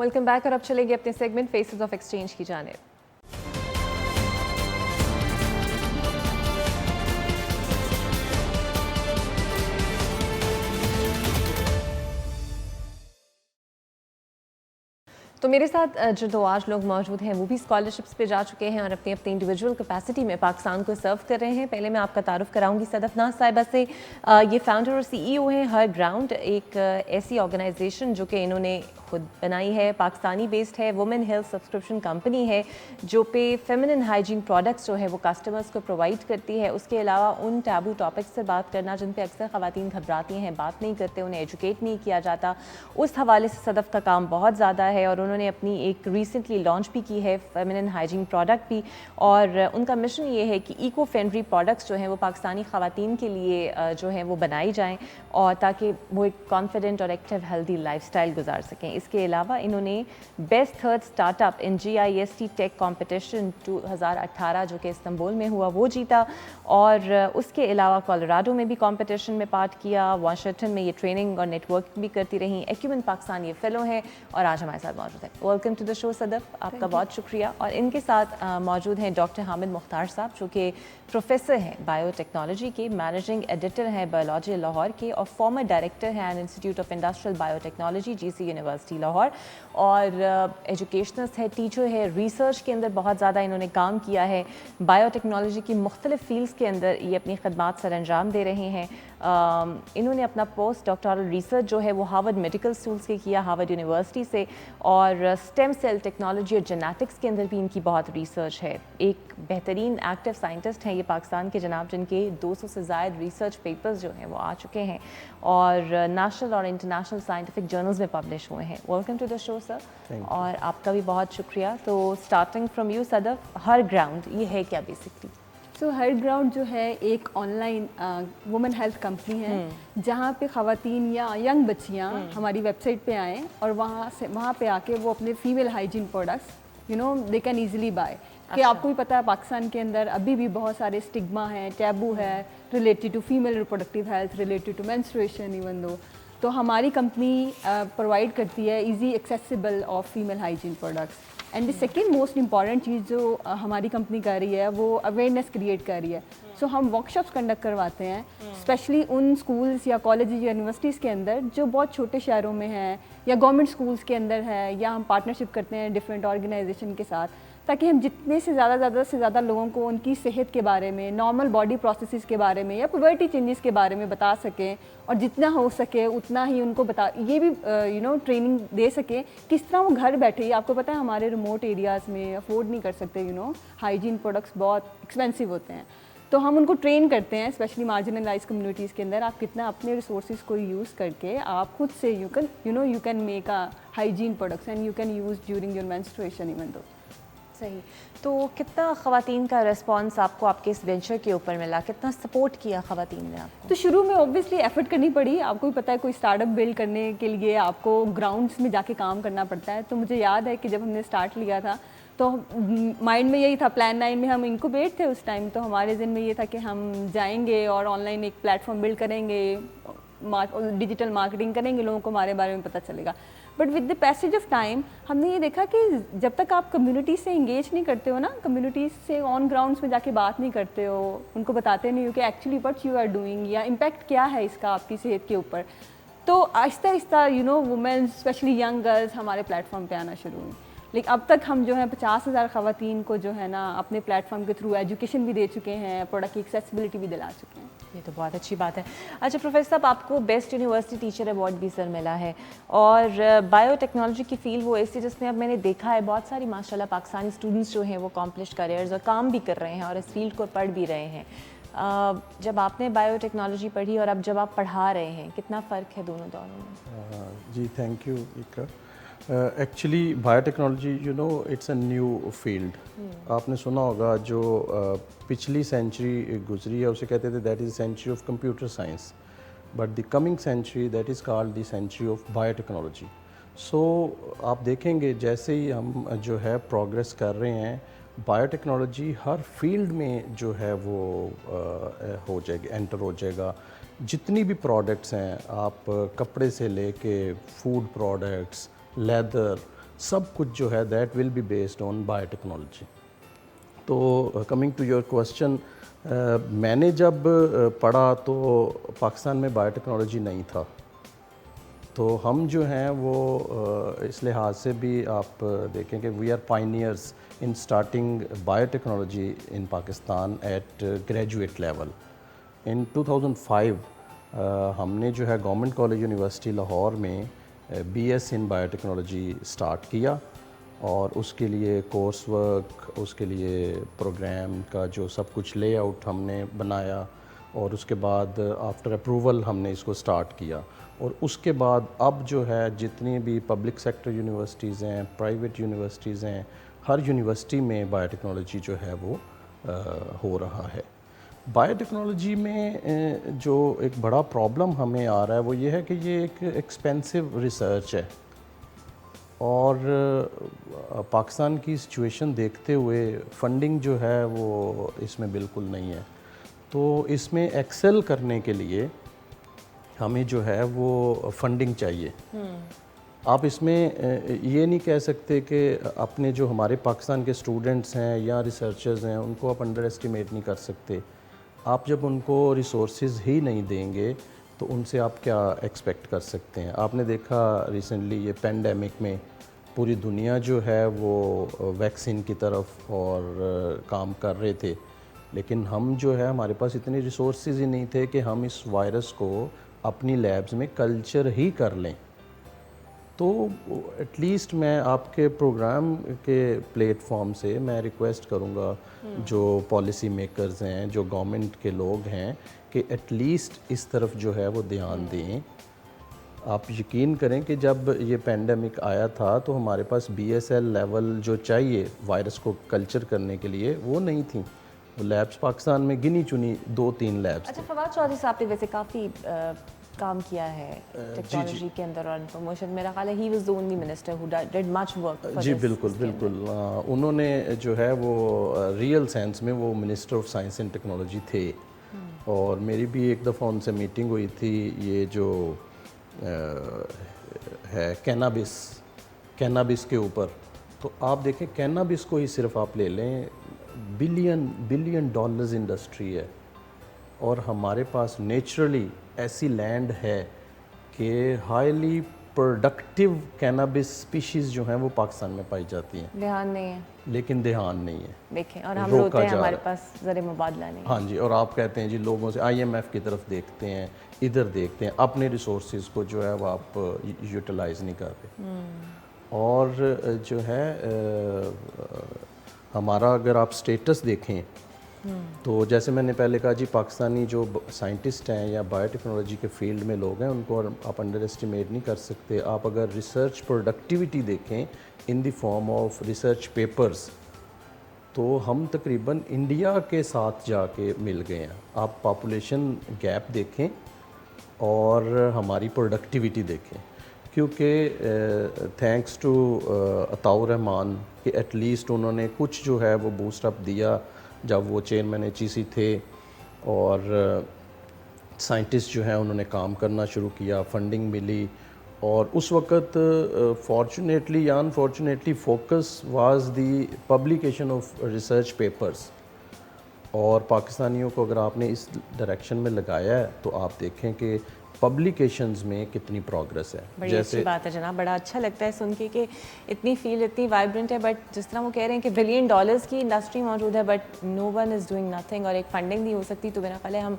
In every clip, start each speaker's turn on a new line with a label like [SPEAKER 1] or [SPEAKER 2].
[SPEAKER 1] Welcome back और अब चलेंगे अपने सेगमेंट फेसेस ऑफ एक्सचेंज की जानिब। तो मेरे साथ जो दो आज लोग मौजूद हैं वो भी स्कॉलरशिप्स पे जा चुके हैं और अपनी अपनी इंडिविजुअल कैपेसिटी में पाकिस्तान को सर्व कर रहे हैं। पहले मैं आपका तारुफ कराऊंगी सदफ नाज साहिबा से। ये फाउंडर और सीईओ हैं हर ग्राउंड, एक ऐसी ऑर्गेनाइजेशन जो कि इन्होंने खुद बनाई है, पाकिस्तानी बेस्ड है, वुमेन हेल्थ सब्सक्रिप्शन कंपनी है जो पे फेमिनिन हाइजीन प्रोडक्ट्स जो है वो कस्टमर्स को प्रोवाइड करती है। उसके अलावा उन टैबू टॉपिक्स से बात करना जिन पे अक्सर ख़वातीन घबराती हैं, बात नहीं करते, उन्हें एजुकेट नहीं किया जाता, उस हवाले से सदफ का काम बहुत ज़्यादा है। और उन्होंने अपनी एक रिसेंटली लॉन्च भी की है फेमिनिन हाइजीन प्रोडक्ट भी, और उनका मिशन ये है कि इको फ्रेंडली प्रोडक्ट्स जो हैं वो पाकिस्तानी ख़वातीन के लिए जो हैं वो बनाई जाएँ और ताकि वो एक कॉन्फिडेंट और एक्टिव हेल्दी लाइफस्टाइल गुजार सकें। इसके अलावा इन्होंने best third startup in GIST tech competition 2018 जो कि इस्तांबुल में हुआ वो जीता, और उसके अलावा कोलोराडो में भी कॉम्पिटिशन में पार्ट किया, वाशिंगटन में ये ट्रेनिंग और नेटवर्किंग भी करती रही। एक्यूमेन पाकिस्तान ये फेलो हैं और आज हमारे साथ मौजूद है। Welcome to the show Sadaf, आपका बहुत शुक्रिया। और इनके साथ मौजूद हैं डॉक्टर हामिद मुख्तार साहब जो कि प्रोफेसर हैं बायोटेक्नोलॉजी के, मैनेजिंग एडिटर हैं बायोलॉजी लाहौर के और फॉर्मर डायरेक्टर हैं institute of industrial biotechnology GC university Lahore, और एजुकेशनिस्ट है, टीचर है, रिसर्च के अंदर बहुत ज़्यादा इन्होंने काम किया है। बायोटेक्नोलॉजी की मुख्तलिफ फील्ड्स के अंदर ये अपनी खदमात सर अंजाम दे रहे हैं। इन्होंने अपना पोस्ट डॉक्टोरल रिसर्च जो है वो हार्वर्ड मेडिकल स्कूल से किया, हार्वर्ड यूनिवर्सिटी से, और स्टेम सेल टेक्नोलॉजी और जेनेटिक्स के अंदर भी इनकी बहुत रिसर्च है। एक बेहतरीन एक्टिव साइंटिस्ट हैं ये पाकिस्तान के जनाब, जिनके 200 से ज़ायद रिसर्च पेपर्स जो हैं वो आ चुके हैं और नेशनल और इंटरनेशनल साइंटिफिक जर्नल्स में पब्लिश हुए हैं। Welcome to the show sir, और आपका भी बहुत शुक्रिया। तो starting from you Sadaf, her ground ये है क्या बेसिकली?
[SPEAKER 2] सो हर ग्राउंड जो है एक ऑनलाइन वुमेन हेल्थ कंपनी है जहाँ पे ख़वातीन या यंग बच्चियाँ हमारी वेबसाइट पे आएँ और वहाँ पे आके वो अपने female hygiene products they can easily buy. कि आपको भी पता है पाकिस्तान के अंदर अभी भी बहुत सारे स्टिग्मा हैं, टैबू है related to female reproductive health, related to menstruation even though. तो हमारी कंपनी प्रोवाइड करती है easy accessible of female hygiene products. And the second most important चीज़ जो हमारी कंपनी कर रही है वो अवेयरनेस क्रिएट कर रही है। सो हम वर्कशॉप्स कंडक्ट करवाते हैं स्पेशली उन स्कूल्स या कॉलेजेस या यूनिवर्सिटीज़ के अंदर जो बहुत छोटे शहरों में हैं या गवर्नमेंट स्कूल्स के अंदर है, या हम पार्टनरशिप करते हैं डिफरेंट ऑर्गेनाइजेशन के साथ, ताकि हम जितने से ज़्यादा लोगों को उनकी सेहत के बारे में, नॉर्मल बॉडी प्रोसेसेस के बारे में या पुबर्टी चेंजेस के बारे में बता सकें, और जितना हो सके उतना ही उनको ये भी ट्रेनिंग दे सकें किस तरह वो घर बैठे ही। आपको पता है हमारे रिमोट एरियाज़ में अफोर्ड नहीं कर सकते हाइजीन प्रोडक्ट्स बहुत एक्सपेंसिव होते हैं, तो हम उनको ट्रेन करते हैं स्पेशली मार्जिनलाइज कम्युनिटीज़ के अंदर। आप कितना अपने रिसोर्सेज को यूज़ करके आप खुद से you can make a hygiene products and you can use during your menstruation even दो।
[SPEAKER 1] सही। तो कितना ख़वातीन का रिस्पांस आपको आपके इस वेंचर के ऊपर मिला, कितना सपोर्ट किया ख़वातीन ने आपको?
[SPEAKER 2] तो शुरू में ऑब्वियसली एफर्ट करनी पड़ी, आपको भी पता है कोई स्टार्टअप बिल्ड करने के लिए आपको ग्राउंड्स में जाके काम करना पड़ता है। तो मुझे याद है कि जब हमने स्टार्ट लिया था तो माइंड में यही था, प्लान 9 में हम इनक्यूबेट थे उस टाइम, तो हमारे ज़हन में ये था कि हम जाएंगे और ऑनलाइन एक प्लेटफॉर्म बिल्ड करेंगे, डिजिटल मार्केटिंग करेंगे, लोगों को हमारे बारे में पता चलेगा। But with the passage of time हमने ये देखा कि जब तक आप कम्युनिटी से इंगेज नहीं करते हो ना, कम्युनिटी से ऑन ग्राउंड्स में जाके बात नहीं करते हो, उनको बताते नहीं हो कि actually what you are doing या इम्पैक्ट क्या है इसका आपकी सेहत के ऊपर, तो Aahista Aahista women specially young girls हमारे प्लेटफॉर्म पे आना शुरू हुई। लेकिन अब तक हम जो है 50,000 ख़वातीन को जो है ना अपने प्लेटफॉर्म के थ्रू एजुकेशन भी दे चुके हैं, प्रोडक्ट की एक्सेसिबिलिटी भी दिला चुके हैं।
[SPEAKER 1] ये तो बहुत अच्छी बात है। अच्छा प्रोफेसर साहब, आपको बेस्ट यूनिवर्सिटी टीचर अवार्ड भी सर मिला है, और बायोटेक्नोलॉजी की फील्ड वो ऐसी जिसमें अब मैंने देखा है बहुत सारी माशाल्लाह पाकिस्तानी स्टूडेंट्स जो हैं वो अकॉम्प्लिश करियर्स और काम भी कर रहे हैं और इस फील्ड को पढ़ भी रहे हैं। जब आपने बायोटेक्नोलॉजी पढ़ी और अब जब आप पढ़ा रहे हैं, कितना फ़र्क है दोनों दौरों में?
[SPEAKER 3] जी thank you Iqra. Actually biotechnology it's a new field. आपने सुना होगा जो पिछली सेंचुरी गुजरी है उसे कहते थे that is century of computer science, but the coming century that is called the century of biotechnology. So आप देखेंगे जैसे ही हम जो है प्रोग्रेस कर रहे हैं, बायोटेक्नोलॉजी हर फील्ड में जो है वो हो जाएगी, एंटर हो जाएगा। जितनी भी प्रोडक्ट्स हैं, आप कपड़े से लेके फूड प्रोडक्ट्स, लेदर, सब कुछ जो है that will be based on biotechnology. तो कमिंग टू योर क्वेश्चन, मैंने जब पढ़ा तो पाकिस्तान में बायोटेक्नोलॉजी नहीं था, तो हम जो हैं वो इस लिहाज से भी आप देखें कि we are pioneers in starting biotechnology in Pakistan at graduate level. In 2005 हमने जो है गवर्नमेंट कॉलेज यूनिवर्सिटी लाहौर में BS इन बायोटेक्नोलॉजी स्टार्ट किया, और उसके लिए कोर्स वर्क, उसके लिए प्रोग्राम का जो सब कुछ लेआउट हमने बनाया, और उसके बाद आफ्टर अप्रूवल हमने इसको स्टार्ट किया। और उसके बाद अब जो है जितनी भी पब्लिक सेक्टर यूनिवर्सिटीज़ हैं, प्राइवेट यूनिवर्सिटीज़ हैं, हर यूनिवर्सिटी में बायोटेक्नोलॉजी जो है वो हो रहा है। बायोटेक्नोलॉजी में जो एक बड़ा प्रॉब्लम हमें आ रहा है वो ये है कि ये एक एक्सपेंसिव रिसर्च है, और पाकिस्तान की सिचुएशन देखते हुए फंडिंग जो है वो इसमें बिल्कुल नहीं है। तो इसमें एक्सेल करने के लिए हमें जो है वो फंडिंग चाहिए। आप इसमें ये नहीं कह सकते कि अपने जो हमारे पाकिस्तान के स्टूडेंट्स हैं या रिसर्चर्स हैं उनको आप अंडर एस्टिमेट नहीं कर सकते। आप जब उनको रिसोर्सेज ही नहीं देंगे तो उनसे आप क्या एक्सपेक्ट कर सकते हैं। आपने देखा रिसेंटली ये पेंडेमिक में पूरी दुनिया जो है वो वैक्सीन की तरफ और काम कर रहे थे, लेकिन हम जो है हमारे पास इतनी रिसोर्सेज ही नहीं थे कि हम इस वायरस को अपनी लैब्स में कल्चर ही कर लें। तो एटलीस्ट मैं आपके प्रोग्राम के प्लेटफॉर्म से मैं रिक्वेस्ट करूँगा जो पॉलिसी मेकर्स हैं, जो गवर्नमेंट के लोग हैं, कि एटलीस्ट इस तरफ जो है वो ध्यान दें। आप यकीन करें कि जब ये पेंडेमिक आया था तो हमारे पास BSL लेवल जो चाहिए वायरस को कल्चर करने के लिए वो नहीं थी। वो लैब्स पाकिस्तान में गिनी चुनी 2-3 लैब्स।
[SPEAKER 1] अच्छा, फवाद चौधरी साहब ने वैसे काफ़ी काम किया है टेक्नोलॉजी के अंदर और प्रमोशन। मेरा ख्याल है he was the only minister who did much work.
[SPEAKER 3] जी बिल्कुल बिल्कुल, उन्होंने जो है वो रियल सेंस में वो minister of science and technology थे। और मेरी भी एक दफ़ा उनसे मीटिंग हुई थी, ये जो है कैनाबिस के ऊपर। तो आप देखें कैनाबिस को ही सिर्फ आप ले लें, बिलियन डॉलर्स इंडस्ट्री है, और हमारे पास नेचुरली ऐसी लैंड है कि हाईली प्रोडक्टिव कैनाबिस स्पीशीज़ जो हैं वो पाकिस्तान में पाई जाती हैं।
[SPEAKER 1] ध्यान नहीं है,
[SPEAKER 3] लेकिन ध्यान नहीं है।
[SPEAKER 1] देखें, और हम रोते हैं हमारे पास ज़र मुबादला नहीं।
[SPEAKER 3] हाँ जी, और आप कहते हैं जी लोगों से IMF की तरफ देखते हैं, इधर देखते हैं, अपने रिसोर्सेज को जो है वो आप यूटिलाइज़ नहीं कर रहे। और जो है हमारा अगर आप स्टेटस देखें तो जैसे मैंने पहले कहा जी, पाकिस्तानी जो साइंटिस्ट हैं या बायोटेक्नोलॉजी के फील्ड में लोग हैं उनको आप अंडर एस्टिमेट नहीं कर सकते। आप अगर रिसर्च प्रोडक्टिविटी देखें in the form of research papers, तो हम तकरीबन इंडिया के साथ जाके मिल गए हैं। आप पॉपुलेशन गैप देखें और हमारी प्रोडक्टिविटी देखें, क्योंकि थैंक्स टू अताउर रहमान कि एटलीस्ट उन्होंने कुछ जो है वो बूस्ट अप दिया जब वो चेयरमैन HEC थे, और साइंटिस्ट जो हैं उन्होंने काम करना शुरू किया, फंडिंग मिली, और उस वक्त फॉर्चुनेटली या unfortunately focus was the publication of research papers. और पाकिस्तानियों को अगर आपने इस डायरेक्शन में लगाया है तो आप देखें कि पब्लिकेशंस में कितनी प्रोग्रेस है।
[SPEAKER 1] बड़ी अच्छी बात है जनाब, बड़ा अच्छा लगता है सुन के कि इतनी फील्ड इतनी वाइब्रेंट है। बट जिस तरह वो कह रहे हैं कि बिलियन डॉलर्स की इंडस्ट्री मौजूद है but no one is doing nothing, और एक फंडिंग नहीं हो सकती, तो मेरा ख्याल है हम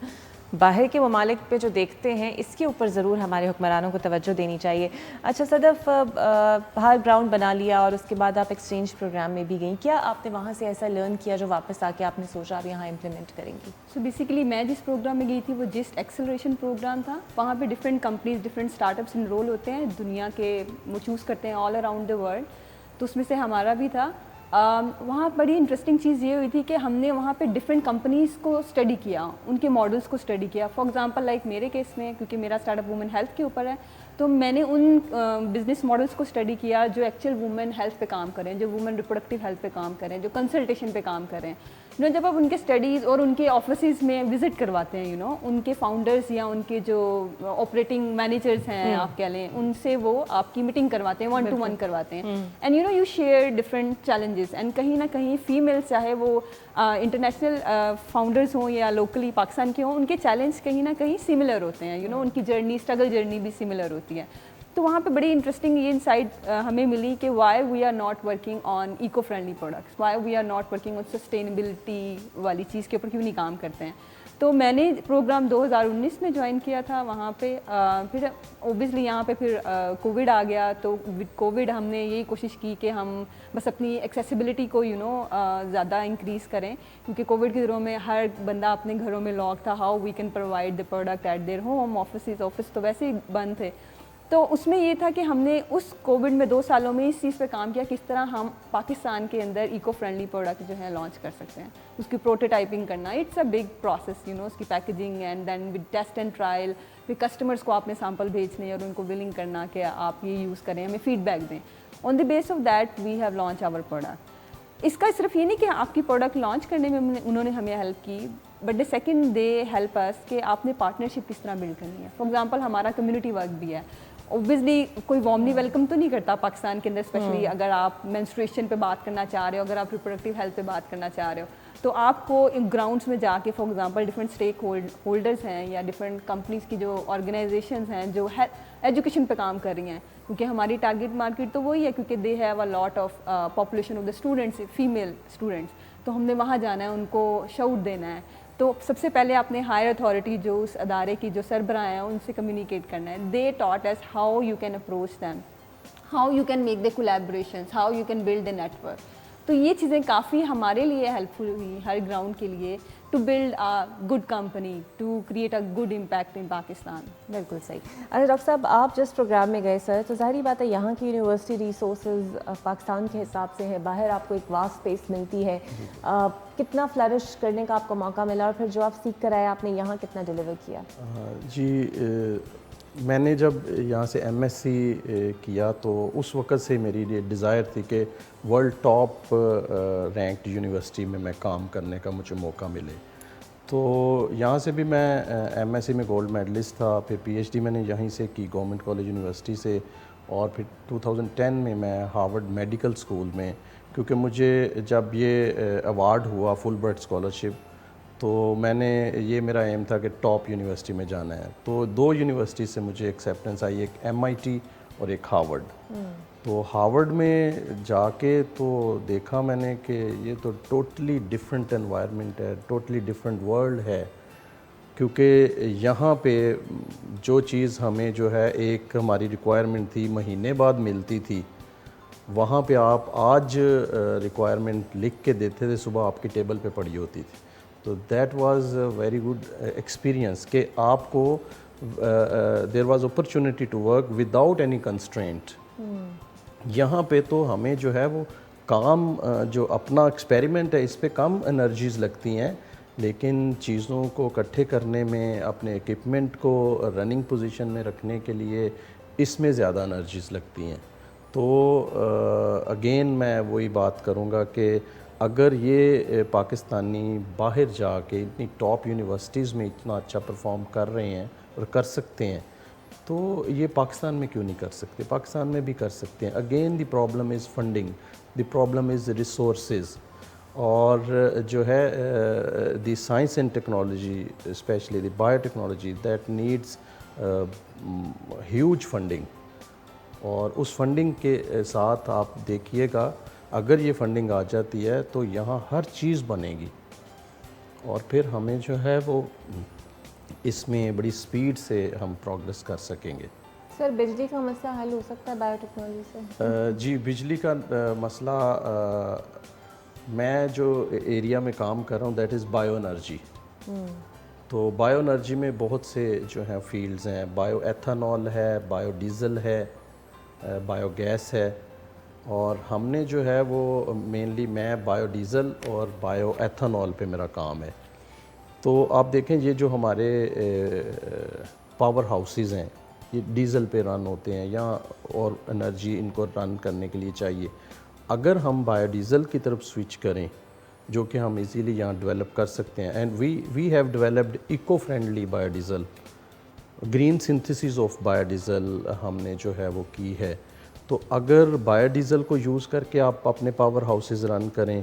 [SPEAKER 1] बाहर के ममालिक पे जो देखते हैं इसके ऊपर ज़रूर हमारे हुक्मरानों को तवज्जो देनी चाहिए। अच्छा सदफ, बाहर ग्राउंड बना लिया और उसके बाद आप एक्सचेंज प्रोग्राम में भी गई, क्या आपने वहाँ से ऐसा लर्न किया जो वापस आके आपने सोचा आप यहाँ इम्प्लीमेंट करेंगी?
[SPEAKER 2] सो बेसिकली मैं जिस प्रोग्राम में गई थी वो जिस्ट एक्सेलरेशन प्रोग्राम था। वहाँ पे different companies, different startups enrol होते हैं, दुनिया के वो चूज़ करते हैं ऑल अराउंड द वर्ल्ड। तो उसमें से हमारा भी था। वहाँ बड़ी इंटरेस्टिंग चीज़ ये हुई थी कि हमने वहाँ पे डिफरेंट कंपनीज़ को स्टडी किया, उनके मॉडल्स को स्टडी किया. फॉर एग्जांपल लाइक मेरे केस में, क्योंकि मेरा स्टार्टअप वुमेन हेल्थ के ऊपर है, तो मैंने उन बिजनेस मॉडल्स को स्टडी किया जो एक्चुअल वुमेन हेल्थ पे काम करें, जो वुमेन रिप्रोडक्टिव हेल्थ पे काम करें, जो कंसल्टेशन पे काम करें. जब आप उनके स्टडीज़ और उनके ऑफिसेज में विजिट करवाते हैं, उनके फाउंडर्स या उनके जो ऑपरेटिंग मैनेजर्स हैं आप कह लें, उनसे वो आपकी मीटिंग करवाते हैं, 1-to-1 करवाते हैं. And you share different challenges. And कहीं ना कहीं फीमेल्स, चाहे वो इंटरनेशनल फाउंडर्स हों या लोकली पाकिस्तान के हों, उनके चैलेंज कहीं ना कहीं सिमिलर होते हैं. उनकी जर्नी, स्ट्रगल जर्नी भी सिमिलर होती है. तो वहाँ पे बड़ी इंटरेस्टिंग ये इनसाइट हमें मिली कि why we are not working on eco friendly products, why we are not working on sustainability वाली चीज़ के ऊपर क्यों नहीं काम करते हैं. तो मैंने प्रोग्राम 2019 में ज्वाइन किया था वहाँ पे. फिर ओबियसली यहाँ पे फिर कोविड आ गया, तो विद कोविड हमने यही कोशिश की कि हम बस अपनी एक्सेसिबिलिटी को ज़्यादा इंक्रीज़ करें, क्योंकि कोविड के दिनों में हर बंदा अपने घरों में लॉक था. How we can provide the product at their home. Office तो वैसे ही बंद थे. तो उसमें ये था कि हमने उस कोविड में 2 सालों में इस चीज़ पे काम किया, किस तरह हम पाकिस्तान के अंदर इको फ्रेंडली प्रोडक्ट जो है लॉन्च कर सकते हैं. उसकी प्रोटोटाइपिंग करना, इट्स अ बिग प्रोसेस, उसकी packaging and then with test and trial. फिर कस्टमर्स को आपने सैंपल भेजने और उनको विलिंग करना कि आप ये यूज़ करें, हमें फीडबैक दें. On the base of that we have launch our product. इसका सिर्फ ये नहीं कि आपकी प्रोडक्ट लॉन्च करने में उन्होंने हमें हेल्प की, but the second they help us कि आपने पार्टनरशिप किस तरह बिल्ड करनी है. फॉर एग्जांपल हमारा कम्युनिटी वर्क भी है. ऑब्वियसली कोई वार्मली वेलकम तो नहीं करता पाकिस्तान के अंदर, स्पेशली अगर आप मेंस्ट्रुएशन पे बात करना चाह रहे हो, अगर आप रिप्रोडक्टिव हेल्थ पे बात करना चाह रहे हो, तो आपको ग्राउंड्स में जाके for example different stakeholders हैं या डिफरेंट कंपनीज़ की जो ऑर्गेनाइजेशंस हैं जो एजुकेशन पे काम कर रही हैं, क्योंकि हमारी टारगेट मार्केट तो वही है, क्योंकि they have a lot of population of the students, female students. तो हमने वहाँ जाना है, उनको शऊर देना है. तो सबसे पहले आपने हायर अथॉरिटी जो उस अदारे की जो सरबराह हैं उनसे कम्युनिकेट करना है. They taught us how you can approach them, how you can make the collaborations, how you can build the network. तो ये चीज़ें काफ़ी हमारे लिए हेल्पफुल हुई हर ग्राउंड के लिए, to build a good company, to create a good impact in Pakistan.
[SPEAKER 1] बिल्कुल सही. अच्छा डॉक्टर साहब, आप जिस प्रोग्राम में गए सर, तो ज़ाहिर बात है यहाँ की यूनिवर्सिटी रिसोर्सेज पाकिस्तान के हिसाब से है, बाहर आपको एक वास्ट स्पेस मिलती है. कितना फ्लरिश करने का आपको मौका मिला, और फिर जो आप सीख कर आए आपने यहाँ कितना डिलीवर किया?
[SPEAKER 3] जी, मैंने जब यहाँ से MSc किया तो उस वक़्त से मेरी ये डिज़ायर थी कि वर्ल्ड टॉप रैंक्ड यूनिवर्सिटी में मैं काम करने का मुझे मौका मिले. तो यहाँ से भी मैं MSc में गोल्ड मेडलिस्ट था, फिर PhD मैंने यहीं से की गवर्नमेंट कॉलेज यूनिवर्सिटी से, और फिर 2010 में मैं हार्वर्ड मेडिकल स्कूल में, क्योंकि मुझे जब ये अवार्ड हुआ फुलब्राइट स्कॉलरशिप, तो मैंने ये मेरा एम था कि टॉप यूनिवर्सिटी में जाना है. तो 2 यूनिवर्सिटी से मुझे एक्सेप्टेंस आई, एक MIT और एक हार्वर्ड. तो हार्वर्ड में जाके तो देखा मैंने कि ये तो टोटली डिफरेंट एनवायरनमेंट है, टोटली डिफरेंट वर्ल्ड है, क्योंकि यहाँ पे जो चीज़ हमें जो है एक हमारी रिक्वायरमेंट थी महीने बाद मिलती थी, वहाँ पे आप आज रिक्वायरमेंट लिख के देते थे, सुबह आपकी टेबल पे पड़ी होती थी. तो that was a very good experience कि आपको there was opportunity to work without any constraint. यहाँ पे तो हमें जो है वो काम जो अपना एक्सपेरिमेंट है इस पे कम एनर्जीज़ लगती हैं, लेकिन चीज़ों को इकट्ठे करने में, अपने इक्विपमेंट को रनिंग पोजीशन में रखने के लिए इसमें ज़्यादा एनर्जीज़ लगती हैं. तो अगेन मैं वही बात करूँगा कि अगर ये पाकिस्तानी बाहर जाके इतनी टॉप यूनिवर्सिटीज़ में इतना अच्छा परफॉर्म कर रहे हैं और कर सकते हैं, तो ये पाकिस्तान में क्यों नहीं कर सकते? पाकिस्तान में भी कर सकते हैं. Again the problem is funding, the problem is resources, और जो है the science and technology, specially the biotechnology, that needs huge funding. और उस फंडिंग के साथ आप देखिएगा, अगर ये फंडिंग आ जाती है तो यहाँ हर चीज़ बनेगी, और फिर हमें जो है वो इसमें बड़ी स्पीड से हम प्रोग्रेस कर सकेंगे.
[SPEAKER 1] सर बिजली का मसला हल हो सकता है बायोटेक्नोलॉजी से?
[SPEAKER 3] जी, बिजली का मसला, मैं जो एरिया में काम कर रहा हूँ दैट इज़ बायो एनर्जी. तो बायो एनर्जी में बहुत से जो हैं फील्ड्स हैं. बायो एथानॉल है, बायो डीज़ल है, बायो गैस है, اور ہم نے جو ہے وہ مینلی میں بایو ڈیزل اور بایو ایتھنول پہ میرا کام ہے. تو آپ دیکھیں یہ جو ہمارے پاور ہاؤسز ہیں یہ ڈیزل پہ رن ہوتے ہیں یا اور انرجی ان کو رن کرنے کے لیے چاہیے. اگر ہم بایو ڈیزل کی طرف سوئچ کریں جو کہ ہم ایزیلی یہاں ڈیولپ کر سکتے ہیں, and we have developed eco friendly biodiesel, green synthesis of biodiesel ہم نے جو ہے وہ کی ہے. تو اگر بایو ڈیزل کو یوز کر کے آپ اپنے پاور ہاؤسز رن کریں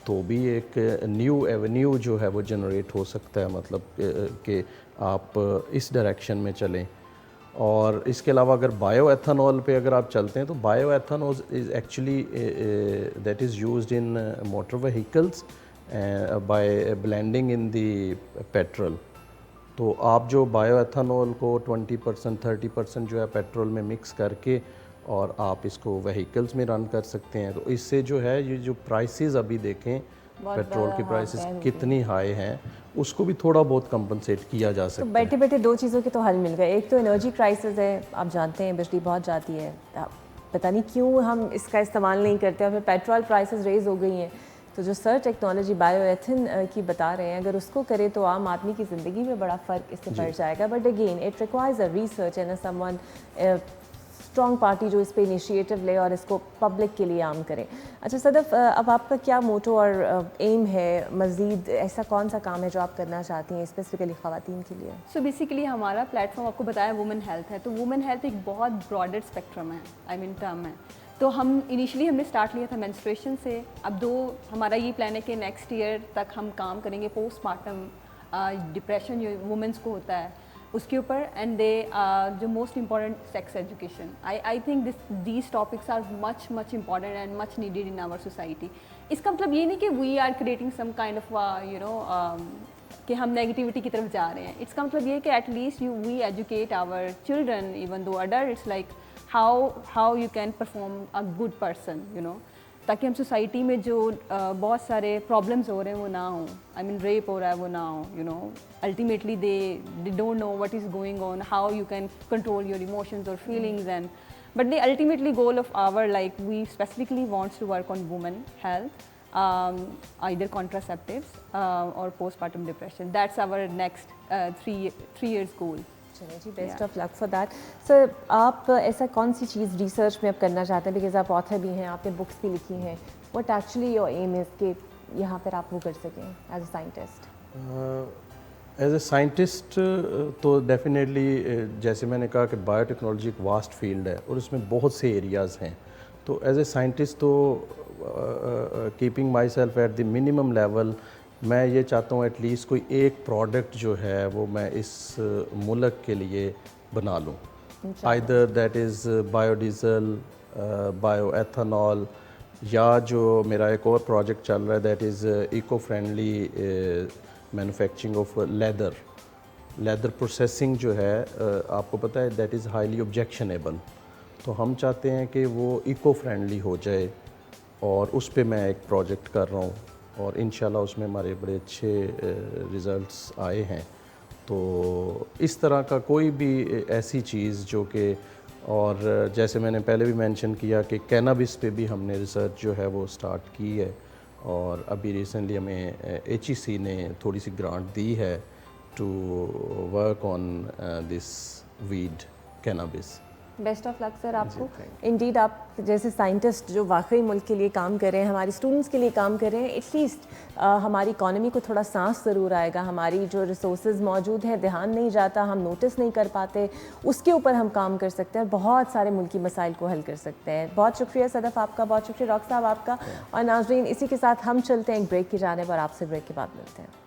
[SPEAKER 3] تو بھی ایک نیو ایونیو جو ہے وہ جنریٹ ہو سکتا ہے, مطلب کہ آپ اس ڈائریکشن میں چلیں. اور اس کے علاوہ اگر بایو ایتھنول پہ اگر آپ چلتے ہیں تو bio ethanol is actually that is used in motor vehicles by blending in the petrol. تو آپ جو بایو ایتھنول کو 20% 30% جو ہے پیٹرول میں مکس کر کے اور آپ اس کو وہیکلس میں رن کر سکتے ہیں. تو اس سے جو ہے یہ جو پرائسز ابھی دیکھیں پیٹرول کی پرائسز کتنی ہائی ہیں اس کو بھی تھوڑا بہت کمپنسیٹ کیا جا سکتا ہے.
[SPEAKER 1] بیٹھے بیٹھے دو چیزوں کے تو حل مل گئے. ایک تو انرجی کرائسس ہے, آپ جانتے ہیں بجلی بہت جاتی ہے, پتہ نہیں کیوں ہم اس کا استعمال نہیں کرتے, اور پھر پیٹرول پرائسز ریز ہو گئی ہیں. تو جو سر ٹیکنالوجی بایو ایتھن کی بتا رہے ہیں اگر اس کو کرے تو عام آدمی کی زندگی میں بڑا فرق اس سے پڑ جائے گا. But again it requires a research and someone strong party جو اس پہ انیشیٹو لے اور اس کو پبلک کے لیے عام کرے. اچھا صدف, اب آپ کا کیا موٹو اور ایم ہے, مزید ایسا کون سا کام ہے جو آپ کرنا چاہتی ہیں اسپیسیفکلی خواتین کے لیے؟
[SPEAKER 2] سو بیسیکلی ہمارا پلیٹ فارم آپ کو بتایا وومن ہیلتھ ہے. تو وومن ہیلتھ ایک بہت براڈر اسپیکٹرم ہے, آئی مین ٹرم ہے. تو ہم انیشلی ہم نے اسٹارٹ لیا تھا مینسٹریشن سے. اب ہمارا یہ پلان ہے کہ نیکسٹ ایئر تک ہم کام کریں گے پوسٹ مارٹم ڈپریشن جو وومنس کو ہوتا ہے اس کے اوپر, اینڈ جو most important sex education. I think these topics are much important and much needed in our society. اس کا مطلب یہ نہیں کہ we are creating some kind of کہ ہم نیگیٹیوٹی کی طرف جا رہے ہیں. اس کا مطلب یہ کہ at least we educate our children even though adults like how you can perform a good person, تاکہ ہم سوسائٹی میں جو بہت سارے پرابلمس ہو رہے ہیں وہ نہ ہوں. آئی مین ریپ ہو رہا ہے وہ نہ ہو. Ultimately they don't know what is going on, how you can control your emotions or feelings, but the ultimately goal of our, like, we specifically wants to work on women health, either contraceptives or postpartum depression. That's our next 3 years goal.
[SPEAKER 1] چلیں جی, best of luck for that. Sir آپ ایسا کون سی چیز research میں اب کرنا چاہتے ہیں, بیکاز آپ آتھر بھی ہیں, آپ نے بکس بھی لکھی ہیں, what actually your aim is کہ یہاں پر آپ وہ کر سکیں as a scientist?
[SPEAKER 3] As a scientist تو ڈیفینیٹلی جیسے میں نے کہا کہ بایو ٹیکنالوجی ایک واسٹ فیلڈ ہے اور اس میں بہت سے ایریاز ہیں. تو ایز اے سائنٹسٹ تو keeping myself at the minimum level میں یہ چاہتا ہوں ایٹ لیسٹ کوئی ایک پروڈکٹ جو ہے وہ میں اس ملک کے لیے بنا لوں. Either that is bio diesel, bio ethanol, یا جو میرا ایک اور پروجیکٹ چل رہا ہے that is eco friendly manufacturing of leather processing جو ہے آپ کو پتہ ہے دیٹ از ہائیلی آبجیکشنیبل. تو ہم چاہتے ہیں کہ وہ ایکو فرینڈلی ہو جائے اور اس پہ میں ایک پروجیکٹ کر رہا ہوں اور انشاءاللہ اس میں ہمارے بڑے اچھے ریزلٹس آئے ہیں. تو اس طرح کا کوئی بھی ایسی چیز جو کہ, اور جیسے میں نے پہلے بھی مینشن کیا کہ کینابس پہ بھی ہم نے ریسرچ جو ہے وہ سٹارٹ کی ہے, اور ابھی ریسنٹلی ہمیں HEC نے تھوڑی سی گرانٹ دی ہے to work on this weed cannabis.
[SPEAKER 1] Best of luck sir آپ کو. انڈیڈ آپ جیسے سائنٹسٹ جو واقعی ملک کے لیے کام کر رہے ہیں, ہماری اسٹوڈنٹس کے لیے کام کر رہے ہیں, ایٹ لیسٹ ہماری اکانومی کو تھوڑا سانس ضرور آئے گا. ہماری جو ریسورسز موجود ہیں دھیان نہیں جاتا, ہم نوٹس نہیں کر پاتے, اس کے اوپر ہم کام کر سکتے ہیں اور بہت سارے ملکی مسائل کو حل کر سکتے ہیں. بہت شکریہ صدف آپ کا, بہت شکریہ ڈاکٹر صاحب آپ کا. اور ناظرین اسی کے ساتھ ہم چلتے ہیں ایک بریک کی جانب اور آپ سے بریک کے بعد ملتے ہیں.